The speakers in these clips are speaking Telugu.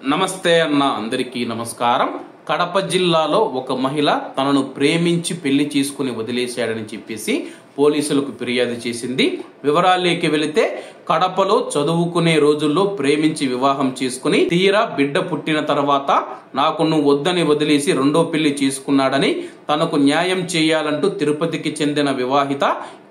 నమస్తే అన్న అందరికీ నమస్కారం. కడప జిల్లాలో ఒక మహిళ తనను ప్రేమించి పెళ్లి చేసుకుని వదిలేశాడని చెప్పేసి పోలీసులకు ఫిర్యాదు చేసింది. వివరాల్లోకి వెళితే కడపలో చదువుకునే రోజుల్లో ప్రేమించి వివాహం చేసుకుని తీరా బిడ్డ పుట్టిన తర్వాత నాకు నువ్వు వద్దని వదిలేసి రెండో పెళ్లి చేసుకున్నాడని తనకు న్యాయం చేయాలంటూ తిరుపతికి చెందిన వివాహిత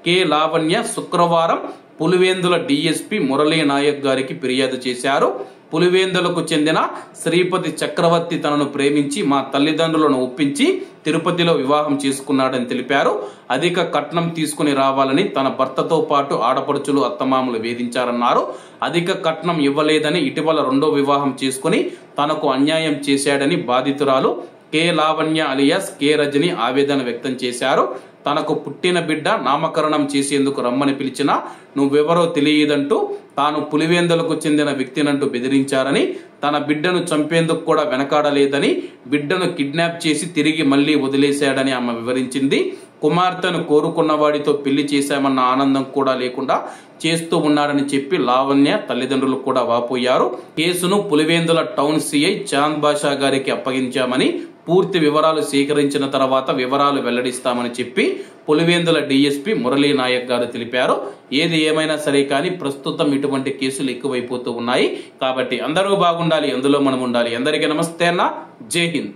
కె లావణ్య శుక్రవారం పులివెందుల డిఎస్పీ మురళీ నాయక్ గారికి ఫిర్యాదు చేశారు. పులివెందులకు చెందిన శ్రీపతి చక్రవర్తి తనను ప్రేమించి మా తల్లిదండ్రులను ఒప్పించి తిరుపతిలో వివాహం చేసుకున్నాడని తెలిపారు. అధిక కట్నం తీసుకుని రావాలని తన భర్తతో పాటు ఆడపడుచులు అత్తమామలు వేధించారన్నారు. అధిక కట్నం ఇవ్వలేదని ఇటీవల రెండో వివాహం చేసుకుని తనకు అన్యాయం చేశాడని బాధితురాలు K Lavanya alias K Rajani ఆవేదన వ్యక్తం చేశారు. తనకు పుట్టిన బిడ్డ నామకరణం చేసేందుకు రమ్మని పిలిచినా నువ్వెవరో తెలియదంటూ తాను పులివెందులకు చెందిన వ్యక్తినంటూ బెదిరించారని, తన బిడ్డను చంపేందుకు కూడా వెనకాడలేదని, బిడ్డను కిడ్నాప్ చేసి తిరిగి మళ్లీ వదిలేశాడని ఆమె వివరించింది. కుమార్తెను కోరుకున్న వాడితో పెళ్లి చేశామన్న ఆనందం కూడా లేకుండా చేస్తూ ఉన్నారని చెప్పి లావణ్య తల్లిదండ్రులు కూడా వాపోయారు. కేసును పులివెందుల టౌన్ సిఐ చాంద్ బాషా గారికి అప్పగించామని, పూర్తి వివరాలు సేకరించిన తర్వాత వివరాలు వెల్లడిస్తామని చెప్పి పులివెందుల డిఎస్పీ మురళీ నాయక్ గారు తెలిపారు. ఏది ఏమైనా సరే కానీ ప్రస్తుతం ఇటువంటి కేసులు ఎక్కువైపోతూ ఉన్నాయి. కాబట్టి అందరూ బాగుండాలి, అందులో మనం ఉండాలి. అందరికీ నమస్తే అన్న, జై హింద్.